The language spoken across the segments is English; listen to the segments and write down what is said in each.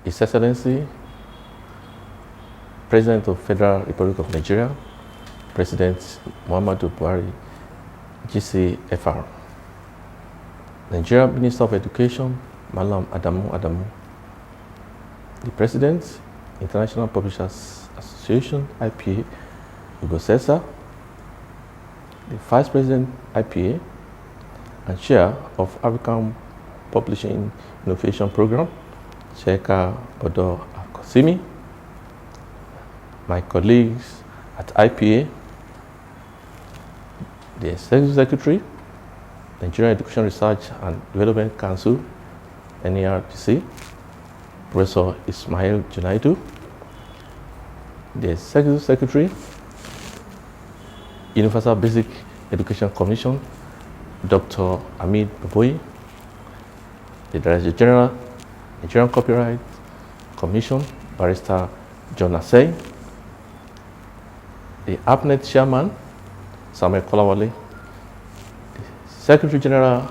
His Excellency, President of Federal Republic of Nigeria, President Muhammadu Buhari, GCFR, Nigeria Minister of Education, Malam Adamu, the President, International Publishers Association, IPA, Ugo Sesa, the Vice President, IPA, and Chair of African Publishing Innovation Program, Sheikha Bodo Akosimi, my colleagues at IPA, the Executive Secretary, Nigerian Education Research and Development Council, NIRDC, Professor Ismail Junaidu, the Executive Secretary, Universal Basic Education Commission, Dr. Hamid Baboyi, the Director General, Nigerian Copyright Commission, Barrister John Asey, the APNET Chairman, Samuel Kolawole, the Secretary General,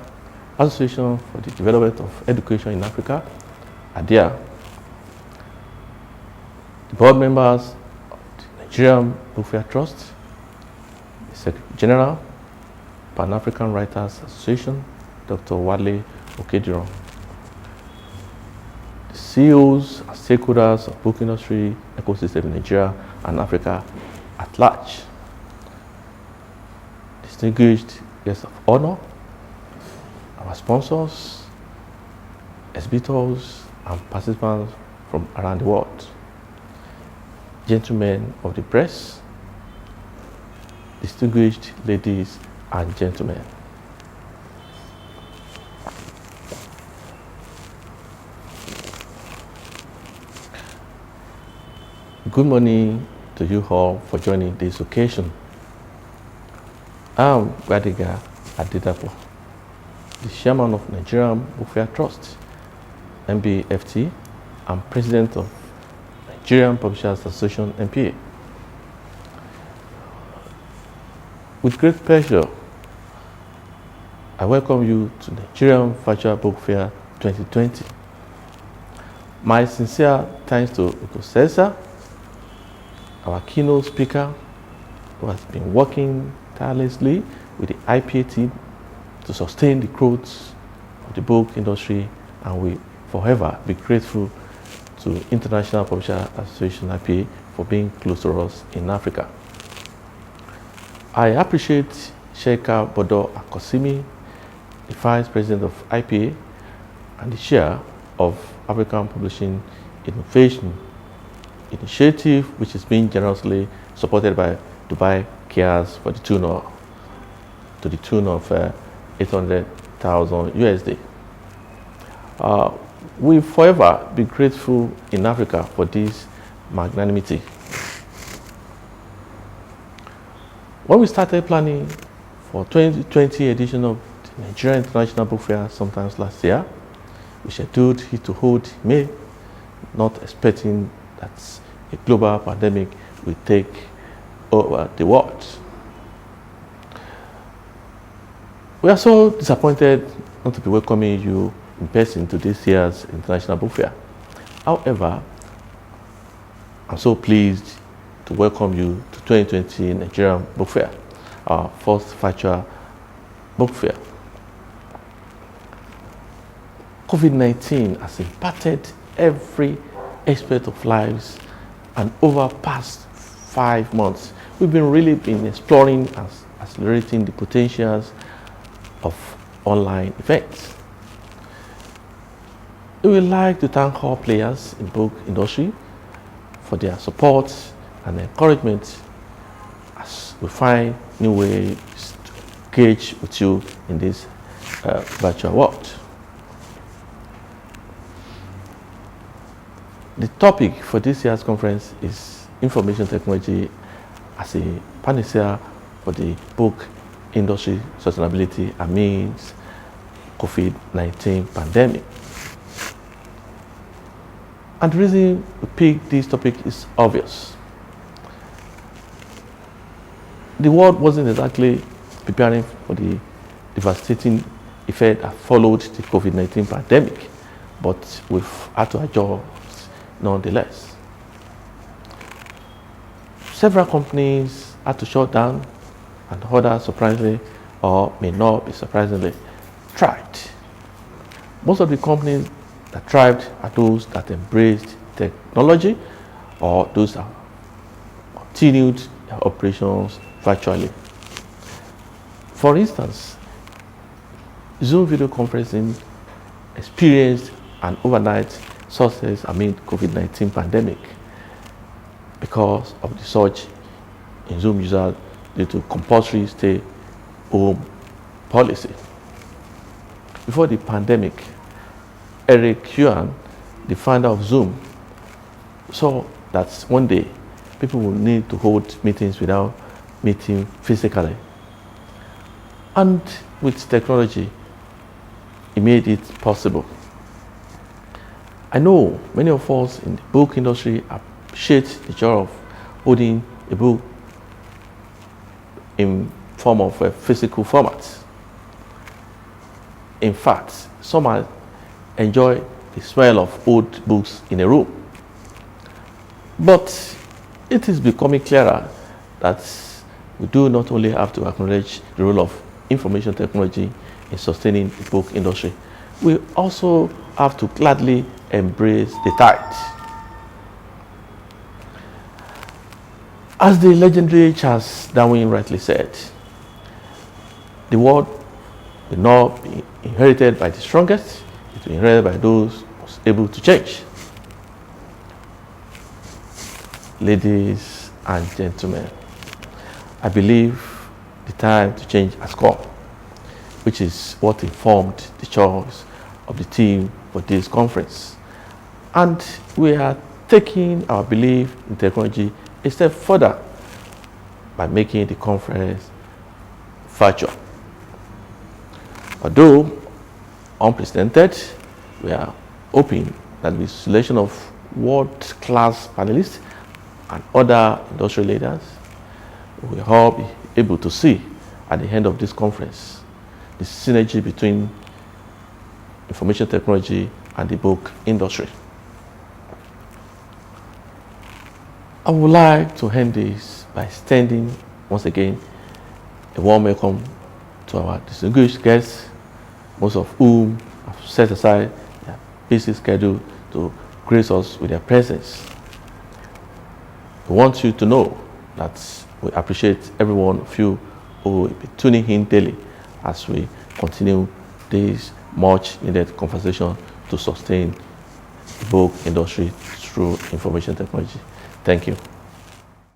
Association for the Development of Education in Africa, ADIA, the board members of the Nigerian Book Fair Trust, the Secretary General, Pan-African Writers Association, Dr. Wale Okediron, the CEOs and stakeholders of book industry ecosystem in Nigeria and Africa at large, distinguished guests of honor, our sponsors, exhibitors, and participants from around the world, gentlemen of the press, distinguished ladies and gentlemen. Good morning to you all for joining this occasion. I'm Gbadega Adedapo, the Chairman of Nigerian Book Fair Trust, NBFT, and President of Nigerian Publishers Association, NPA. With great pleasure, I welcome you to Nigerian Virtual Book Fair 2020. My sincere thanks to Ugo Sesa, our keynote speaker, who has been working tirelessly with the IPA team to sustain the growth of the book industry, and we forever be grateful to International Publishers Association, IPA, for being close to us in Africa. I appreciate Sheikha Bodo Akosimi, the Vice President of IPA and the Chair of African Publishing Innovation Initiative, which is being generously supported by Dubai Cares for the tune of 800,000 USD. We forever be grateful in Africa for this magnanimity. When we started planning for 2020 edition of the Nigerian International Book Fair sometimes last year, we scheduled it to hold in May, not expecting that a global pandemic will take over the world. We are so disappointed not to be welcoming you in person to this year's International Book Fair. However, I'm so pleased to welcome you to 2020 Nigerian Book Fair, our first virtual book fair. COVID-19 has impacted every aspect of lives, and over past 5 months, we've really been exploring and accelerating the potentials of online events. We would like to thank all players in the book industry for their support and encouragement as we find new ways to engage with you in this virtual world. The topic for this year's conference is Information Technology as a panacea for the book industry sustainability amidst COVID-19 pandemic. And the reason we picked this topic is obvious. The world wasn't exactly preparing for the devastating effect that followed the COVID-19 pandemic, but we've had to adjust nonetheless. Several companies had to shut down, and others, surprisingly, or may not be surprisingly, thrived. Most of the companies that thrived are those that embraced technology or those that continued their operations virtually. For instance, Zoom video conferencing experienced an overnight success amid COVID-19 pandemic because of the surge in Zoom users due to compulsory stay-home policy. Before the pandemic, Eric Yuan, the founder of Zoom, saw that one day people will need to hold meetings without meeting physically. And with technology, it made it possible. I know many of us in the book industry appreciate the joy of holding a book in form of a physical format. In fact, some enjoy the smell of old books in a room. But it is becoming clearer that we do not only have to acknowledge the role of information technology in sustaining the book industry, we also have to gladly embrace the tide. As the legendary Charles Darwin rightly said, the world will not be inherited by the strongest, it will be inherited by those most able to change. Ladies and gentlemen, I believe the time to change has come, which is what informed the choice of the theme for this conference. And we are taking our belief in technology a step further by making the conference virtual. Although unprecedented, we are hoping that with selection of world-class panelists and other industry leaders, we will all be able to see at the end of this conference the synergy between information technology and the book industry. I would like to end this by extending once again a warm welcome to our distinguished guests, most of whom have set aside their busy schedule to grace us with their presence. We want you to know that we appreciate every one of you who will be tuning in daily as we continue this much needed conversation to sustain the book industry through information technology. Thank you.